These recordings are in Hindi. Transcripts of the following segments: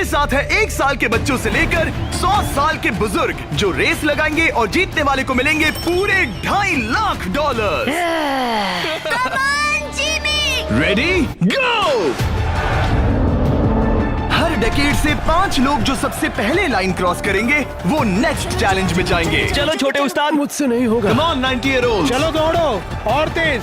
साथ है 1 साल के बच्चों से लेकर 100 साल के बुजुर्ग जो रेस लगाएंगे और जीतने वाले को मिलेंगे पूरे $2.5 लाख। Ready go. हर डेकेड से 5 लोग जो सबसे पहले लाइन क्रॉस करेंगे वो नेक्स्ट चैलेंज में जाएंगे। चलो छोटे उस्ताद, मुझसे नहीं होगा। Come on 90-year-olds। चलो दौड़ो और तेज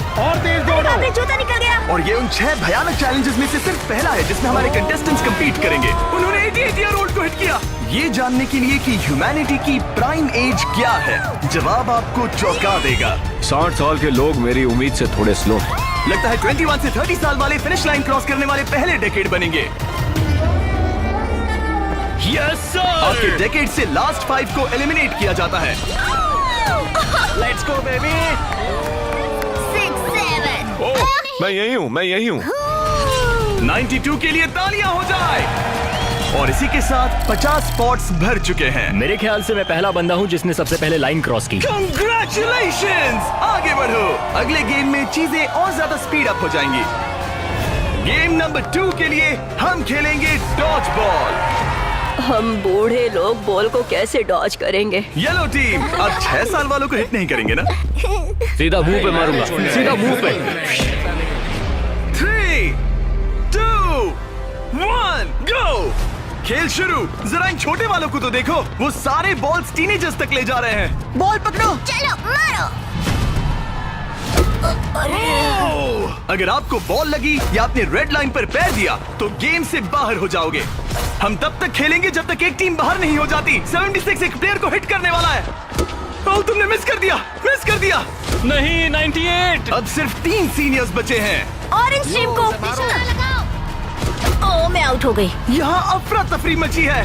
दौड़ो। अबे जूता निकल गया। और ये उन 6 भयानक चैलेंजेस में से सिर्फ पहला है जिसमें हमारे कंटेस्टेंट्स compete करेंगे। उन्होंने 88-year-old को हिट किया। ये जानने के लिए कि ह्यूमैनिटी की प्राइम एज क्या है, जवाब आपको चौंका देगा। 60 साल के लोग मेरी उम्मीद से थोड़े स्लो हैं। लगता है 21 से 30 साल वाले फिनिश लाइन क्रॉस करने वाले पहले डेकेड बनेंगे। Yes sir. आपके डेकेड से लास्ट 5 को एलिमिनेट किया जाता है। Let's go baby. 6, 7। ओह, मैं यही हूँ। 92 के लिए तालियां हो जाए। और इसी के साथ 50 स्पॉट्स भर चुके हैं। मेरे ख्याल से मैं पहला बंदा हूँ जिसने सबसे पहले लाइन क्रॉस की। Congratulations! आगे बढ़ो। अगले गेम में चीजें और ज्यादा स्पीड अप हो जाएंगी। गेम नंबर 2 के लिए हम खेलेंगे डॉज बॉल। हम बूढ़े लोग बॉल को कैसे डॉज करेंगे? येलो टीम अब 6 साल वालों को हिट नहीं करेंगे ना? सीधा मुंह पे मारूंगा, सीधा मुंह पे। 3, 2, 1, गो। खेल शुरू। जरा इन छोटे वालों को तो देखो, वो सारे बॉल्स टीनेजर्स तक ले जा रहे हैं। बॉल पकड़ो। चलो मारो। अगर आपको बॉल लगी या आपने रेड लाइन पर पैर दिया तो गेम से बाहर हो जाओगे। हम तब तक खेलेंगे जब तक एक टीम बाहर नहीं हो जाती। 76 एक प्लेयर को हिट करने वाला है। ओह, तुमने मिस कर दिया। नहीं, 98। अब सिर्फ 3 सीनियर्स बचे हैं। ऑरेंज टीम को लगाओ। ओह, मैं आउट हो गई। यहाँ अफरा तफरी मची है।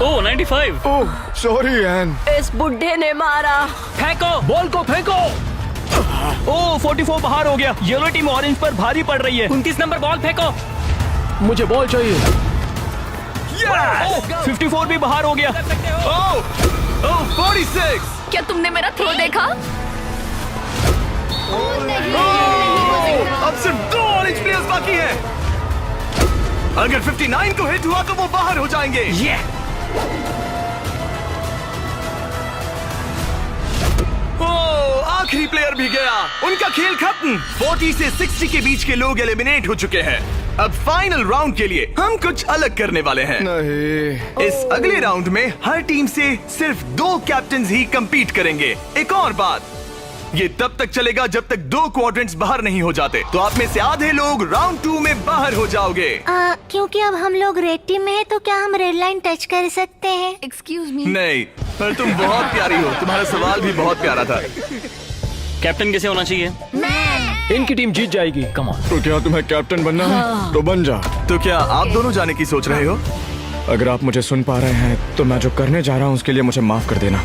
ओह 95। ओह, सॉरी एन। इस बुड्ढे ने मारा। फेंको, बॉल को फेंको। ओह 44 बाहर हो गया। येलो टीम ऑरेंज पर भारी पड़ रही है। 29 नंबर बॉल फेंको। मुझे बॉल चाहिए। Yes! 54 भी बाहर हो गया। ओह 46। क्या तुमने मेरा थ्रो देखा? अब सिर्फ 2 ऑरेंज प्लेयर्स बाकी हैं। अगर 59 को हिट हुआ तो वो बाहर हो जाएंगे। ओह, आखिरी प्लेयर भी गया। उनका खेल खत्म। 40 से 60 के बीच के लोग एलिमिनेट हो चुके हैं। अब फाइनल राउंड के लिए हम कुछ अलग करने वाले हैं। नहीं। इस अगले राउंड में हर टीम से सिर्फ 2 कैप्टन्स ही compete करेंगे। एक और बात, ये तब तक चलेगा जब तक 2 क्वाड्रेंट्स बाहर नहीं हो जाते। तो आप में से आधे लोग राउंड 2 में बाहर हो जाओगे। क्योंकि अब हम लोग रेड टीम में हैं, तो क्या हम रेड लाइन टच कर सकते हैं? Excuse me. नहीं, पर तुम बहुत प्यारी हो। तुम्हारा सवाल भी बहुत प्यारा था। कैप्टन कैसे होना चाहिए? इनकी टीम जीत जाएगी। Come on. तो क्या तुम्हें कैप्टन बनना है? तो बन जा। तो क्या आप दोनों जाने की सोच रहे हो? अगर आप मुझे सुन पा रहे हैं तो मैं जो करने जा रहा हूँ उसके लिए मुझे माफ कर देना।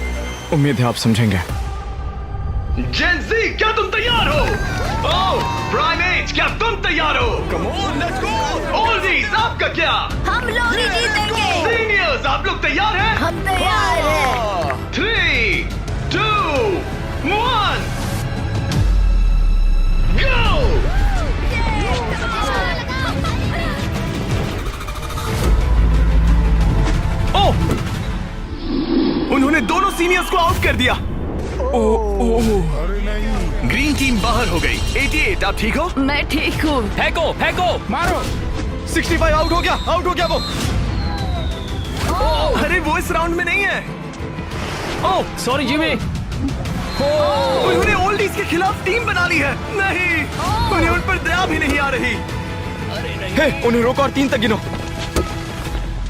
उम्मीद है आप समझेंगे। जेन ज़ी, क्या तुम तैयार हो? ओह, प्राइम एज, क्या तुम तैयार हो? Come on, let's go! Oldies, आपका क्या? हम लोग ही जीतेंगे। सीनियर्स, आप लोग तैयार हैं? हम तैयार हैं। 3, 2, 1, go! ओह! उन्होंने दोनों सीनियर्स को आउट कर दिया। ग्रीन टीम बाहर हो गई। 88, आप ठीक हो? मैं ठीक हूँ। फेंको, फेंको। मारो। 65 आउट हो गया वो। अरे वो इस राउंड में नहीं है। Oh sorry Jimmy. उन्होंने ओल्डीज के खिलाफ टीम बना ली है। नहीं, उन्हें उन पर दया भी नहीं आ रही। हे, उन्हें रोको और 3 तक गिनो।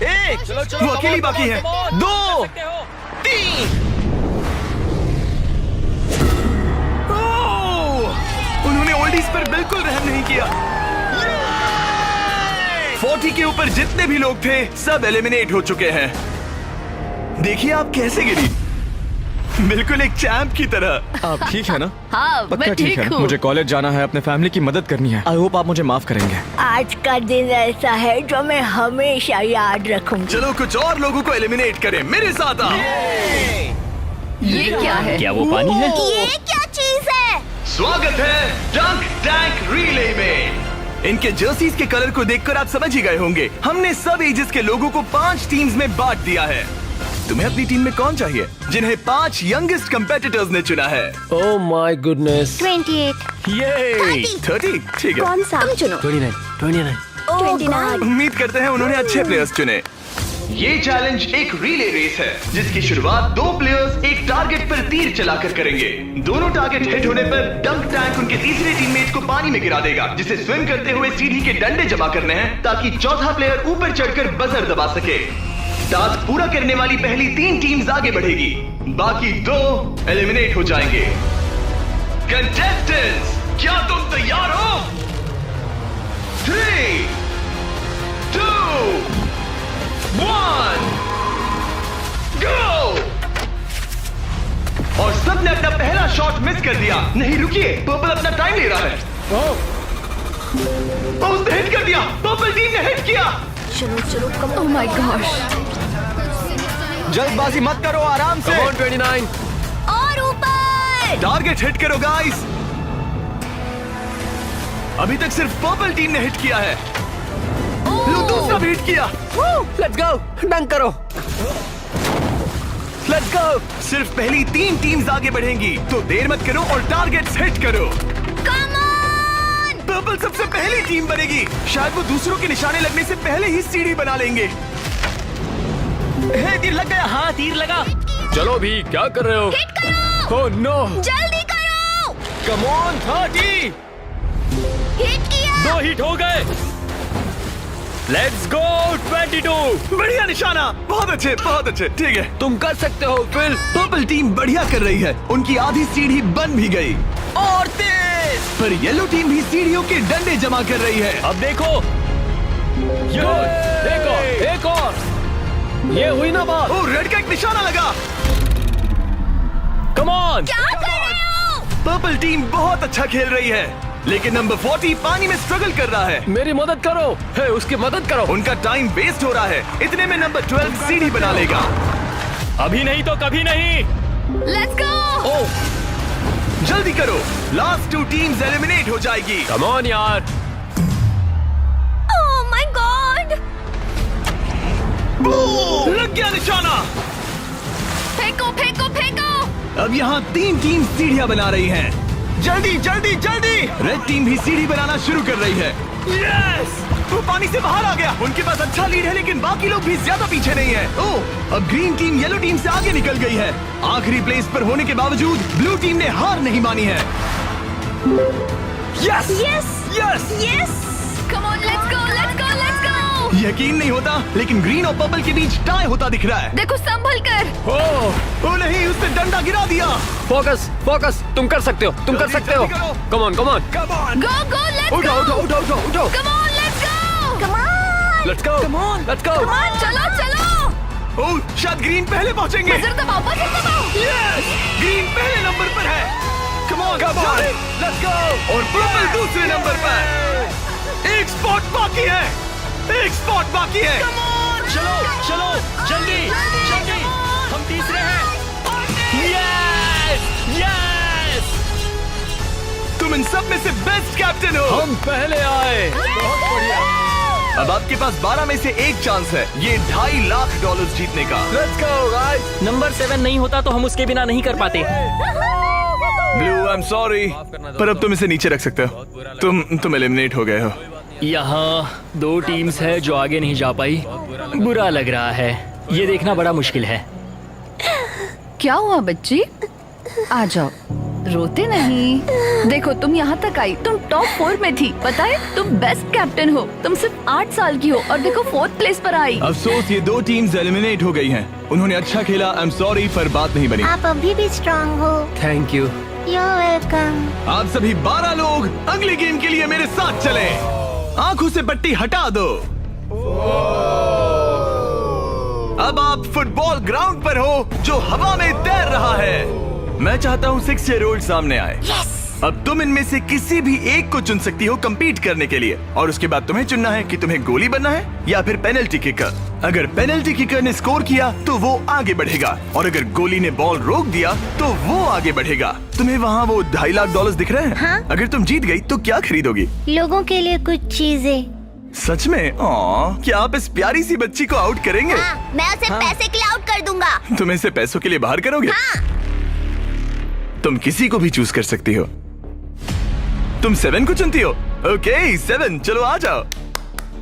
1, वो अकेली बाकी है। 2, 3। उन्होंने ओल्डीज पर बिल्कुल रहम नहीं किया। 40 के ऊपर जितने भी लोग थे सब एलिमिनेट हो चुके हैं। देखिए आप कैसे गिरी, बिल्कुल एक चैंप की तरह। आप ठीक है ना? हाँ, पक्का मैं ठीक है। हूँ। मुझे कॉलेज जाना है, अपने फैमिली की मदद करनी है। आई होप आप मुझे माफ करेंगे। आज का दिन ऐसा है जो मैं हमेशा याद रखूंगी। चलो कुछ और लोगों को एलिमिनेट करें। मेरे साथ आओ। ये क्या है? क्या वो पानी है? ये क्या चीज है? स्वागत है डंक टैंक रिले में। इनके जर्सीज के कलर को देखकर आप समझ ही गए होंगे। हमने सब एजेस के लोगों को 5 टीम्स में बांट दिया है। तुम्हें अपनी टीम में कौन चाहिए? जिन्हें 5 यंगेस्ट कंपेटिटर्स ने चुना है। Oh my goodness. 28। ये 30 ठीक है। कौन सा? तुम चुनो। 29। 29। उम्मीद करते हैं उन्होंने अच्छे प्लेयर्स चुने। ये चैलेंज एक रिले रेस है जिसकी शुरुआत 2 प्लेयर्स एक टारगेट पर तीर चलाकर करेंगे। दोनों टारगेट हिट होने पर डंक टैंक उनके तीसरे टीममेट को पानी में गिरा देगा, जिसे स्विम करते हुए सीढ़ी के डंडे जमा करने हैं ताकि चौथा प्लेयर ऊपर चढ़कर बजर दबा सके। टास्क पूरा करने वाली पहली 3 टीम्स आगे बढ़ेगी, बाकी 2 एलिमिनेट हो जाएंगे। कंटेस्टेंट्स, क्या तुम तैयार हो? 3, 2, 1, गो! और सबने अपना पहला शॉट मिस कर दिया। नहीं रुकिए, पर्पल अपना टाइम ले रहा है। उसने हिट कर दिया। पर्पल टीम ने हिट किया। चलो चलो कम। Oh my gosh. जल्दबाजी मत करो, आराम से। 29। और ऊपर। टारगेट हिट करो गाइस। अभी तक सिर्फ पर्पल टीम ने हिट किया है। लो दूसरा भी हिट किया। लेट्स गो, डंक करो। Let's go. सिर्फ पहली 3 टीम्स आगे बढ़ेंगी, तो देर मत करो और टारगेट्स हिट करो। Come on. पर्पल सबसे पहली टीम बनेगी। शायद वो दूसरों के निशाने लगने से पहले ही सीढ़ी बना लेंगे। तीर लग गया। हाँ, तीर लगा। चलो भी, क्या कर रहे हो? हिट करो। Oh no. जल्दी करो। Come on. 30। हिट किया। 2 हिट हो गए। Let's go. 22। बढ़िया निशाना। बहुत अच्छे। ठीक है, तुम कर सकते हो फिल। पर्पल टीम बढ़िया कर रही है। उनकी आधी सीढ़ी बन भी गई। और तेज। पर येलो टीम भी सीढ़ियों के डंडे जमा कर रही है। अब देखो। एक और। ये हुई ना बात। ओ, रेड का एक निशाना लगा। Come on. क्या कर रहे हो? पर्पल टीम बहुत अच्छा खेल रही है, लेकिन नंबर 40 पानी में स्ट्रगल कर रहा है। मेरी मदद करो। है, उसकी मदद करो। उनका टाइम वेस्ट हो रहा है। इतने में नंबर 12 सीढ़ी बना लेगा। अभी नहीं तो कभी नहीं। Let's go. ओह, जल्दी करो, लास्ट 2 टीम्स एलिमिनेट हो जाएगी। कम ऑन यार। Oh my God. लग गया निशाना। फेंको फेंको फेंको। अब यहाँ 3 टीम सीढ़ियाँ बना रही हैं। जल्दी। रेड टीम भी सीढ़ी बनाना शुरू कर रही है। यस! वो पानी से बाहर आ गया। उनके पास अच्छा लीड है, लेकिन बाकी लोग भी ज्यादा पीछे नहीं है। ओह, अब ग्रीन टीम येलो टीम से आगे निकल गई है। आखिरी प्लेस पर होने के बावजूद ब्लू टीम ने हार नहीं मानी है। Yes! Yes. Come on, let's गो। यकीन नहीं होता, लेकिन ग्रीन और पर्पल के बीच टाई होता दिख रहा है। देखो संभल कर। ओ नहीं, उसने डंडा गिरा दिया। फोकस। तुम कर सकते हो। जल्दी करो। Come on. Go let's go. उठाओ। Come on, let's go. Let's go. चलो। ओह, शायद ग्रीन पहले पहुंचेंगे। बजर दबाओ। यस! ग्रीन पहले नंबर पर है। कम ऑन, लेट्स गो। और पर्पल दूसरे नंबर पर। एक स्पॉट बाकी है। चलो जल्दी। हम तीसरे हैं। यस। तुम इन सब में से बेस्ट कैप्टन हो। हम पहले आए। बहुत बढ़िया। अब आपके पास 12 में से एक चांस है, ये $2.5 लाख जीतने का। Let's go guys. नंबर 7 नहीं होता तो हम उसके बिना नहीं कर पाते। ब्लू, आई एम सॉरी, पर अब तुम इसे नीचे रख सकते हो। तुम एलिमिनेट हो गए हो। यहाँ 2 टीम्स है जो आगे नहीं जा पाई। बुरा लग रहा है। ये देखना बड़ा मुश्किल है। क्या हुआ बच्ची? आ जाओ, रोते नहीं। देखो तुम यहाँ तक आई, तुम टॉप 4 में थी, पता है? तुम बेस्ट कैप्टन हो। तुम सिर्फ 8 साल की हो और देखो 4th प्लेस पर आई। अफसोस, ये 2 टीम्स एलिमिनेट हो गई हैं। उन्होंने अच्छा खेला, आई एम सॉरी, पर बात नहीं बनी। आप अभी भी स्ट्रांग हो। Thank you. You're welcome। आप सभी 12 लोग अगले गेम के लिए मेरे साथ चलें। आंखों से पट्टी हटा दो। अब आप फुटबॉल ग्राउंड पर हो जो हवा में तैर रहा है। मैं चाहता हूँ 6 ईयर ओल्ड सामने आए। अब तुम इनमें से किसी भी एक को चुन सकती हो compete करने के लिए, और उसके बाद तुम्हें चुनना है कि तुम्हें गोली बनना है या फिर पेनल्टी किकर। अगर पेनल्टी किकर ने स्कोर किया तो वो आगे बढ़ेगा, और अगर गोली ने बॉल रोक दिया तो वो आगे बढ़ेगा। तुम्हें वहाँ वो $2.5 लाख दिख रहे हैं? हाँ। अगर तुम जीत गई तो क्या खरीदोगी? लोगों के लिए कुछ चीजें। सच में? क्या आप इस प्यारी सी बच्ची को आउट करेंगे? हाँ, मैं उसे पैसे के लिए आउट कर दूंगा। तुम इसे पैसों के लिए बाहर करोगे? हाँ। तुम किसी को भी चूज कर सकती हो। तुम 7 को चुनती हो? ओके 7, चलो आ जाओ।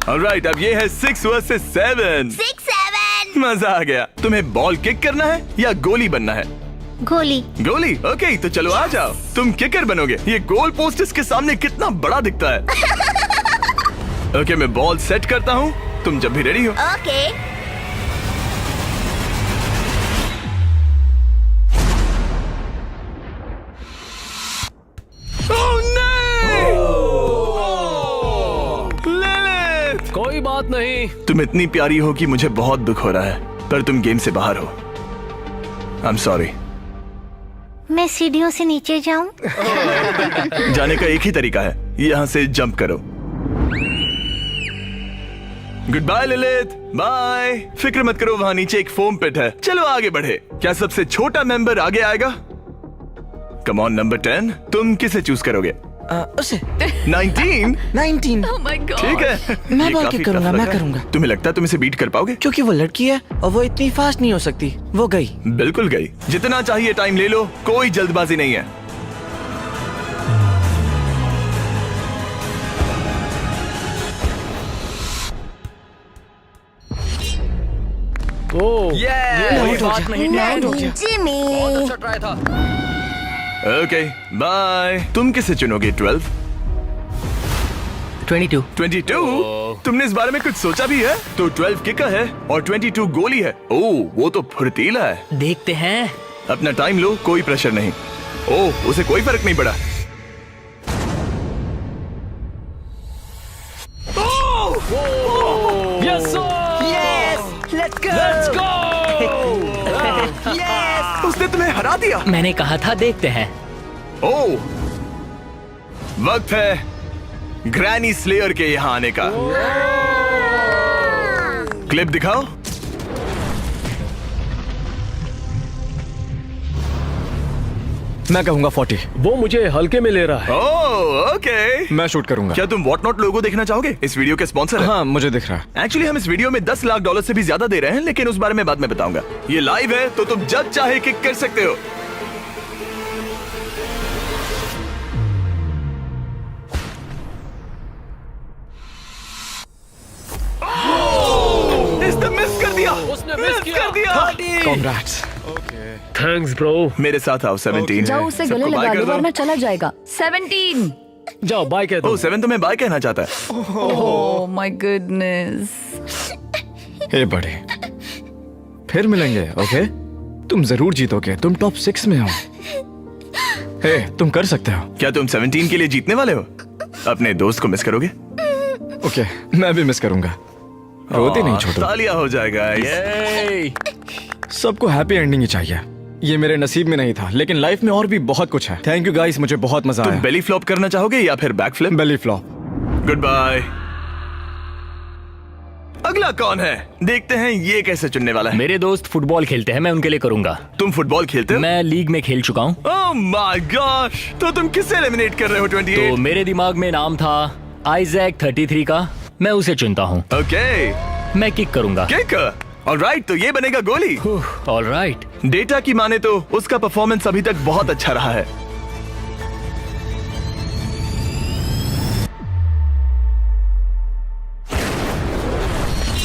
ऑलराइट, अब ये है 6 वर्सेस 7। 6-7। मजा आ गया। तुम्हें बॉल किक करना है या गोली बनना है? गोली। गोली? ओके, तो चलो आ जाओ। तुम किकर बनोगे। ये गोल पोस्ट इसके सामने कितना बड़ा दिखता है। ओके, मैं बॉल सेट करता हूँ, तुम जब भी रेडी हो। ओके। लिलिथ! कोई बात नहीं। तुम इतनी प्यारी हो कि मुझे बहुत दुख हो रहा है, पर तुम गेम से बाहर हो। I am sorry. मैं सीढ़ियों से नीचे जाऊं? जाने का एक ही तरीका है, यहाँ से जंप करो। Goodbye Lilith, bye. फिक्र मत करो, वहाँ नीचे एक फोम पिट है। चलो आगे बढ़े। क्या सबसे छोटा मेंबर आगे आएगा? कम ऑन नंबर 10, तुम किसे चूज करोगे? उसे 19? 19। Oh my God. ठीक है, मैं ये बॉल काफी किक करूंगा, tough लग मैं रहा है। करूंगा। तुम्हें लगता है तुम इसे बीट कर पाओगे? क्योंकि वो लड़की है और वो इतनी फास्ट नहीं हो सकती। वो गई। बिल्कुल गई। जितना चाहिए टाइम ले लो, कोई जल्दबाजी नहीं है। ओ, Yeah! कोई बात नहीं। जिमी। अच्छा ट्राई था। Okay bye. तुम किसे चुनोगे? 12? 22। 22? तुमने इस बारे में कुछ सोचा भी है? तो 12 किकर है और 22 गोली है। ओह, वो तो फुर्तीला है। देखते हैं। अपना टाइम लो, कोई प्रेशर नहीं। ओह, उसे कोई फर्क नहीं पड़ा। Yes sir. Let's go. उसने तुम्हें हरा दिया। मैंने कहा था देखते हैं। ओह, वक्त है ग्रैनी स्लेयर के यहाँ आने का। क्लिप दिखाओ। मैं कहूंगा 40। वो मुझे हल्के में ले रहा है। ओह, ओके। मैं शूट करूंगा। क्या तुम व्हाट नॉट लोगो देखना चाहोगे? इस वीडियो के स्पॉन्सर है। हाँ, मुझे दिख रहा है। एक्चुअली हम इस वीडियो में $10 लाख से भी ज्यादा दे रहे हैं, लेकिन उस बारे में बाद में बताऊंगा। ये लाइव है तो तुम जब चाहे किक कर सकते हो। इसने मिस कर दिया। उसने मिस कर दिया। Congrats। Thanks bro. मेरे साथ आओ। 17 जाओ उसे सबको गले बाय लगा कर लो दो। वरना चला जाएगा। 17। जाओ बाय कह दो। ओह, 7 तुम्हें बाय कहना चाहता है। Oh my goodness. हे बड़े, फिर मिलेंगे। ओके, तुम जरूर जीतोगे। तुम टॉप 6 में हो। हे, तुम कर सकते हो। क्या तुम 17 के लिए जीतने वाले हो? अपने दोस्त को मिस करोगे? ओके, मैं भी मिस करूंगा। रोते नहीं छोटू। तालियां हो जाएगा। ये सबको हैप्पी एंडिंग ही चाहिए। ये मेरे नसीब में नहीं था, लेकिन लाइफ में और भी बहुत कुछ है। थैंक यू गाइस, मुझे बहुत मजा तुम आया। बेली फ्लॉप करना चाहोगे या फिर back flip? Belly flop. Goodbye. अगला कौन है? देखते हैं ये कैसे चुनने वाला है। मेरे दोस्त फुटबॉल खेलते हैं, मैं उनके लिए करूंगा। तुम फुटबॉल खेलते हो? मैं लीग में खेल चुका हूँ। ओह माय गॉश, तो तुम किसे एलिमिनेट कर रहे हो? 28? तो मेरे दिमाग में नाम था आइजैक 33 का। मैं उसे चुनता हूँ। ओके, मैं किक करूंगा। किक। ऑलराइट, तो ये बनेगा गोली। ऑलराइट। डेटा की माने तो उसका परफॉर्मेंस अभी तक बहुत अच्छा रहा है।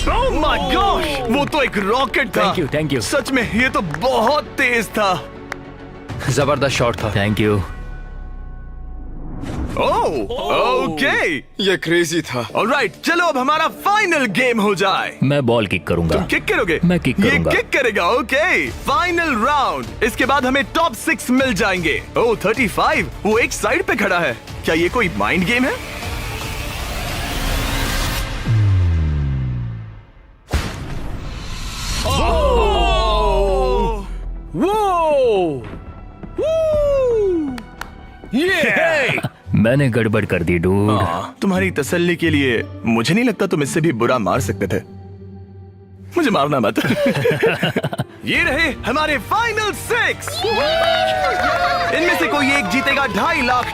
ओह माय गॉश, वो तो एक रॉकेट था। Thank you. सच में ये तो बहुत तेज था। जबरदस्त शॉट था। Thank you. Oh, okay. ये क्रेजी था। ऑलराइट, चलो अब हमारा फाइनल गेम हो जाए। मैं बॉल किक करूंगा। तुम किक करोगे? मैं किक करूंगा। ये किक करेगा। Okay, final round. इसके बाद हमें टॉप 6 मिल जाएंगे। ओह 35, वो एक साइड पे खड़ा है। क्या ये कोई माइंड गेम है? वो ये मैंने गड़बड़ कर दी डूड। तुम्हारी तसल्ली के लिए मुझे नहीं लगता तुम इससे भी बुरा मार सकते थे। मुझे मारना मत। ये रहे हमारे फाइनल 6। इनमें से कोई एक जीतेगा $2.5 लाख।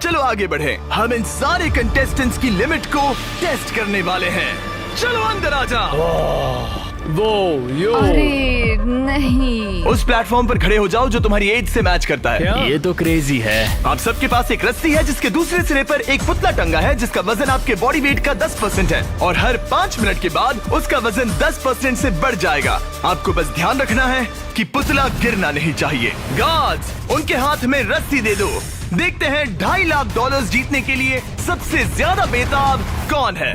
चलो आगे बढ़े। हम इन सारे कंटेस्टेंट्स की लिमिट को टेस्ट करने वाले हैं। चलो अंदर आ जाओ। अरे नहीं। उस प्लेटफॉर्म पर खड़े हो जाओ जो तुम्हारी एज से मैच करता है। ये तो क्रेजी है। आप सबके पास एक रस्सी है जिसके दूसरे सिरे पर एक पुतला टंगा है जिसका वजन आपके बॉडी वेट का 10% है और हर 5 मिनट के बाद उसका वजन 10% से बढ़ जाएगा। आपको बस ध्यान रखना है कि पुतला गिरना नहीं चाहिए। गार्ड्स, उनके हाथ में रस्सी दे दो। देखते हैं $2.5 लाख जीतने के लिए सबसे ज्यादा बेताब कौन है।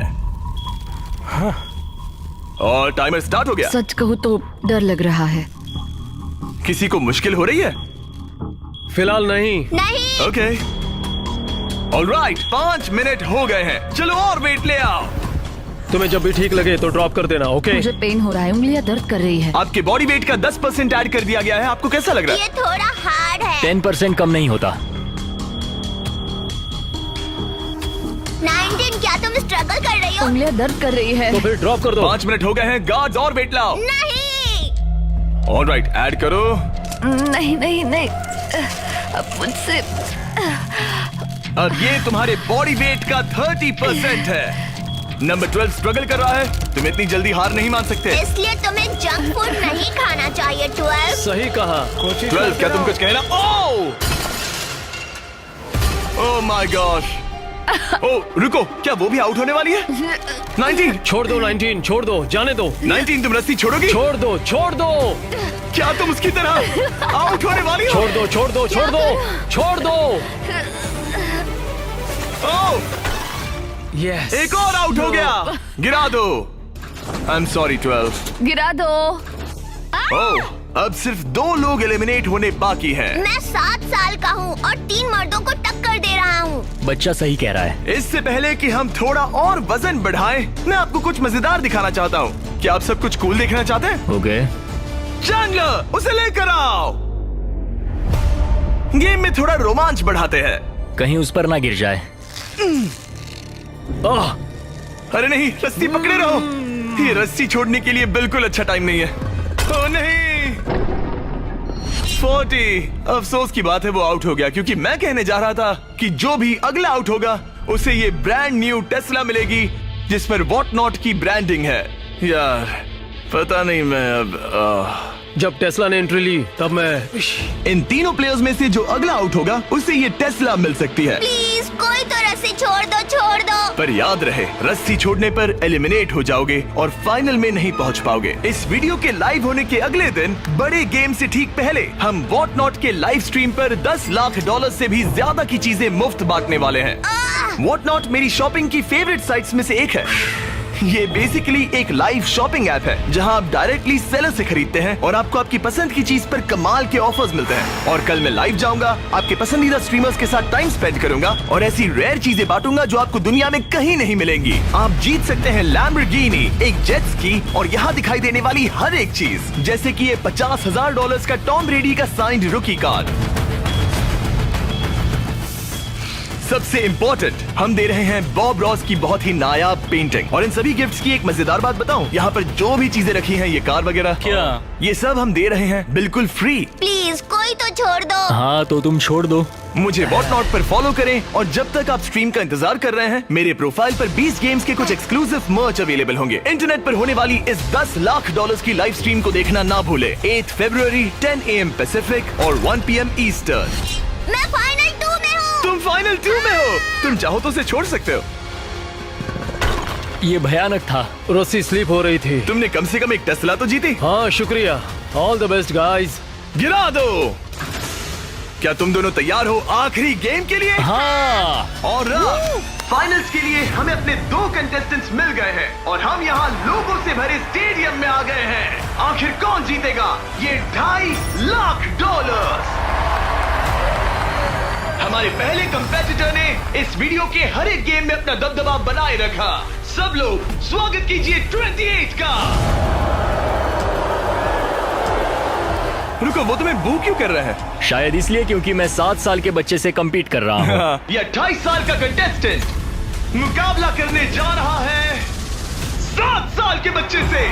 और टाइमर स्टार्ट हो गया। सच कहूँ तो डर लग रहा है। किसी को मुश्किल हो रही है? फिलहाल नहीं। नहीं। ओके ऑलराइट, 5 मिनट हो गए हैं। चलो और वेट ले आओ। तुम्हें जब भी ठीक लगे तो ड्रॉप कर देना, ओके? मुझे पेन हो रहा है, उंगलियां दर्द कर रही है। आपके बॉडी वेट का 10% ऐड कर दिया गया है। आपको कैसा लग रहा है? ये थोड़ा हार्ड है। 10% कम नहीं होता। 19, क्या तुम स्ट्रगल कर रही हो? उंगलियां दर्द कर रही है। तो फिर ड्रॉप कर दो। 5 मिनट हो गए हैं। गार्ड्स और वेट लाओ। नहीं। ऑलराइट, ऐड करो। नहीं नहीं नहीं, अब मुझसे। और ये तुम्हारे बॉडी वेट का 30% है। नंबर 12 स्ट्रगल कर रहा है। तुम इतनी जल्दी हार नहीं मान सकते। इसलिए तुम्हें जंक फूड नहीं खाना चाहिए। 12। सही कहा। 12, क्या तुम कुछ कहना? Oh my gosh. ओह रुको, क्या वो भी आउट होने वाली है? 19 छोड़ दो 19, छोड़ दो, जाने दो। 19, तुम रस्सी छोड़ोगी? छोड़ दो, छोड़ दो, क्या तुम उसकी तरह आउट होने वाली हो? छोड़ दो, छोड़ दो, छोड़ दो, छोड़ दो। ओह, यस। एक और आउट हो गया। गिरा दो। I am sorry 12। गिरा दो। ओह, अब सिर्फ 2 लोग एलिमिनेट होने बाकी हैं। मैं 7 साल का हूँ और 3 मर्दों को टक्कर दे रहा हूँ। बच्चा सही कह रहा है। इससे पहले कि हम थोड़ा और वजन बढ़ाएं, मैं आपको कुछ मजेदार दिखाना चाहता हूँ। क्या आप सब कुछ कूल देखना चाहते हैं? ओके। चैंडलर, उसे लेकर आओ। गेम में थोड़ा रोमांच बढ़ाते हैं। कहीं उस पर ना गिर जाए। अरे नहीं, रस्सी पकड़े रहो। ये रस्सी छोड़ने के लिए बिल्कुल अच्छा टाइम नहीं है। ओह नहीं, 40। अफसोस की बात है वो आउट हो गया, क्योंकि मैं कहने जा रहा था कि जो भी अगला आउट होगा उसे ये ब्रांड न्यू टेस्ला मिलेगी जिस पर वॉट नॉट की ब्रांडिंग है। यार पता नहीं, मैं अब जब टेस्ला ने एंट्री ली तब मैं। इन तीनों प्लेयर्स में से जो अगला आउट होगा उसे ये टेस्ला मिल सकती है। प्लीज कोई तो रस्सी छोड़ दो, छोड़ दो। पर याद रहे, रस्सी छोड़ने पर एलिमिनेट हो जाओगे और फाइनल में नहीं पहुंच पाओगे। इस वीडियो के लाइव होने के अगले दिन, बड़े गेम से ठीक पहले, हम वॉट नॉट के लाइव स्ट्रीम पर $10 लाख से भी ज्यादा की चीजें मुफ्त बांटने वाले हैं। वॉट नॉट मेरी शॉपिंग की फेवरेट साइट्स में से एक है। ये बेसिकली एक लाइव शॉपिंग ऐप है जहां आप डायरेक्टली सेलर से खरीदते हैं और आपको आपकी पसंद की चीज पर कमाल के ऑफर्स मिलते हैं। और कल मैं लाइव जाऊंगा, आपके पसंदीदा स्ट्रीमर्स के साथ टाइम स्पेंड करूंगा और ऐसी रेयर चीजें बांटूंगा जो आपको दुनिया में कहीं नहीं मिलेंगी। आप जीत सकते हैं लैम्बोर्गिनी, एक जेट स्की और यहाँ दिखाई देने वाली हर एक चीज, जैसे कि ये $50,000 का टॉम ब्रेडी का साइंड रुकी कार्ड। सबसे इम्पोर्टेंट, हम दे रहे हैं बॉब रॉस की बहुत ही नायाब पेंटिंग। और इन सभी गिफ्ट्स की एक मजेदार बात बताऊं, यहाँ पर जो भी चीजें रखी हैं, ये कार वगैरह, क्या ये सब हम दे रहे हैं बिल्कुल फ्री। प्लीज कोई तो छोड़ दो। हाँ तो तुम छोड़ दो। मुझे वॉट नॉट पर फॉलो करें और जब तक आप स्ट्रीम का इंतजार कर रहे हैं, मेरे प्रोफाइल पर 20 गेम्स के कुछ एक्सक्लूसिव मर्च अवेलेबल होंगे। इंटरनेट पर होने वाली इस $10 लाख की लाइव स्ट्रीम को देखना ना भूले। 8 फरवरी 10 AM पैसिफिक और 1 PM ईस्टर्न। मैं फाइनल 2 में हूँ। तुम फाइनल 2 में हो। तुम चाहो तो उसे छोड़ सकते हो। ये भयानक था। रस्सी स्लिप हो रही थी। तुमने कम से कम एक टेस्ला तो जीती। हाँ शुक्रिया। All the best guys. गिरा दो। क्या तुम दोनों तैयार हो आखिरी गेम के लिए? हाँ। और फाइनल्स के लिए हमें अपने 2 कंटेस्टेंट्स मिल गए हैं और हम यहाँ लोगों से भरे स्टेडियम में आ गए हैं। आखिर कौन जीतेगा ये $2.5 लाख? हमारे पहले कंपेटिटर ने इस वीडियो के हर एक गेम में अपना दबदबा बनाए रखा। सब लोग स्वागत कीजिए 28 का। रुको, वो तुम्हें बू क्यों कर रहा है? शायद इसलिए क्योंकि मैं 7 साल के बच्चे से कम्पीट कर रहा हूँ। ये 28 साल का कंटेस्टेंट मुकाबला करने जा रहा है 7 साल के बच्चे से।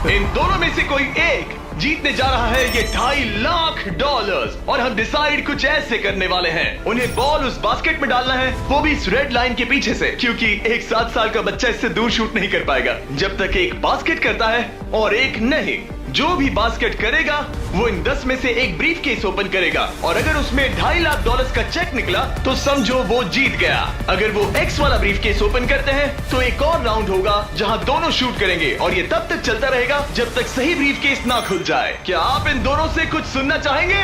इन दोनों में से कोई एक जीतने जा रहा है ये $2.5 लाख और हम डिसाइड कुछ ऐसे करने वाले हैं। उन्हें बॉल उस बास्केट में डालना है, वो भी इस रेड लाइन के पीछे से, क्योंकि एक 7 साल का बच्चा इससे दूर शूट नहीं कर पाएगा जब तक एक बास्केट करता है और एक नहीं। जो भी बास्केट करेगा वो इन 10 में से एक ब्रीफ केस ओपन करेगा और अगर उसमें $2.5 लाख का चेक निकला तो समझो वो जीत गया। अगर वो एक्स वाला ब्रीफ केस ओपन करते हैं तो एक और राउंड होगा जहां दोनों शूट करेंगे और ये तब तक चलता रहेगा जब तक सही ब्रीफ केस ना खुल जाए। क्या आप इन दोनों से कुछ सुनना चाहेंगे?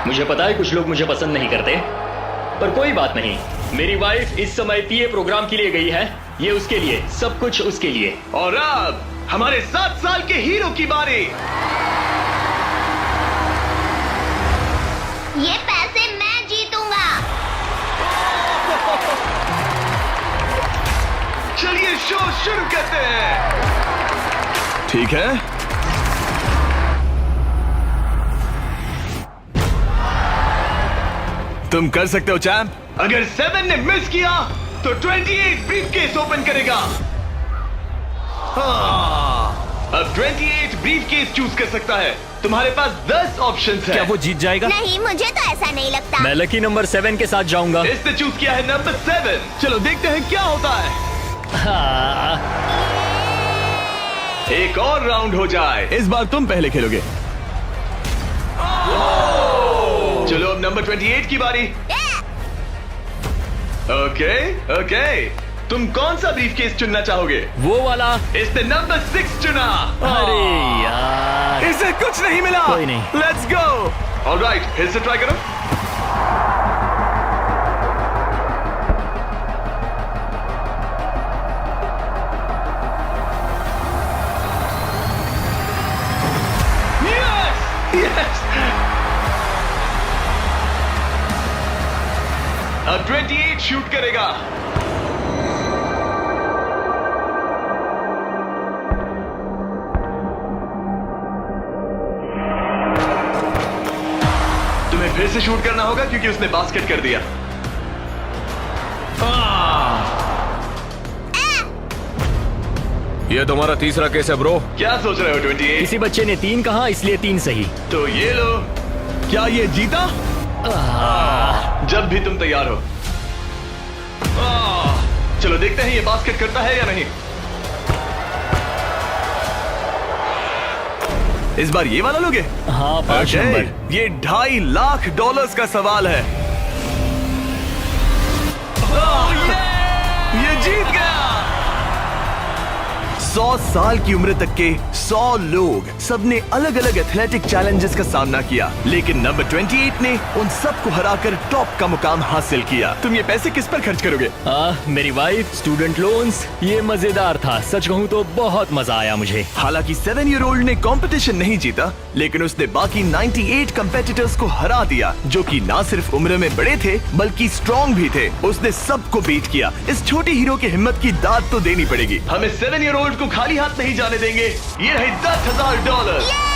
मुझे पता है कुछ लोग मुझे पसंद नहीं करते, पर कोई बात नहीं। मेरी वाइफ इस समय पीए प्रोग्राम के लिए गई है, ये उसके लिए, सब कुछ उसके लिए। और अब हमारे 7 साल के हीरो की बारी। ये पैसे मैं जीतूंगा। चलिए शो शुरू करते हैं। ठीक है, तुम कर सकते हो चैंप। अगर 7 ने मिस किया तो 28 ब्रीफकेस ओपन करेगा। अब 28 ब्रीफकेस चूज कर सकता है। तुम्हारे पास 10 ऑप्शंस हैं। क्या वो जीत जाएगा? नहीं, मुझे तो ऐसा नहीं लगता। मैं लकी नंबर 7 के साथ जाऊंगा। इसने चूज किया है नंबर 7। चलो देखते हैं क्या होता है। हाँ। एक और राउंड हो जाए। इस बार तुम पहले खेलोगे। चलो अब नंबर 28 की बारी। ओके, तुम कौन सा ब्रीफकेस चुनना चाहोगे? वो वाला। इसने नंबर 6 चुना। अरे यार, इसे कुछ नहीं मिला। कोई नहीं। Let's go. ऑलराइट, फिर से ट्राई करो। Yes! अब 28 शूट करेगा। तुम्हें फिर से शूट करना होगा क्योंकि उसने बास्केट कर दिया। ये तुम्हारा तीसरा केस है ब्रो। क्या सोच रहे हो 28? किसी बच्चे ने 3 कहा इसलिए 3 सही। तो ये लो। क्या ये जीता? जब भी तुम तैयार हो। चलो देखते हैं ये बास्केट करता है या नहीं। इस बार ये वाला लोगे? हाँ, 5 नंबर। ये $2.5 लाख का सवाल है। ये जीत गया। 100 साल की उम्र तक के 100 लोग, सबने अलग अलग एथलेटिक चैलेंजेस का सामना किया, लेकिन नंबर 28 ने उन सबको हराकर टॉप का मुकाम हासिल किया। तुम ये पैसे किस पर खर्च करोगे? मेरी वाइफ, स्टूडेंट लोन्स। ये मजेदार था, सच कहूँ तो बहुत मजा आया मुझे। हालांकि 7-year-old ने कंपटीशन नहीं जीता, लेकिन उसने बाकी 98 कंपेटिटर्स को हरा दिया, जो कि ना सिर्फ उम्र में बड़े थे बल्कि स्ट्रॉन्ग भी थे। उसने सबको बीट किया। इस छोटे हीरो की हिम्मत की दाद तो देनी पड़ेगी। हमें 7-year-old को खाली हाथ नहीं जाने देंगे। ये रहे $10,000।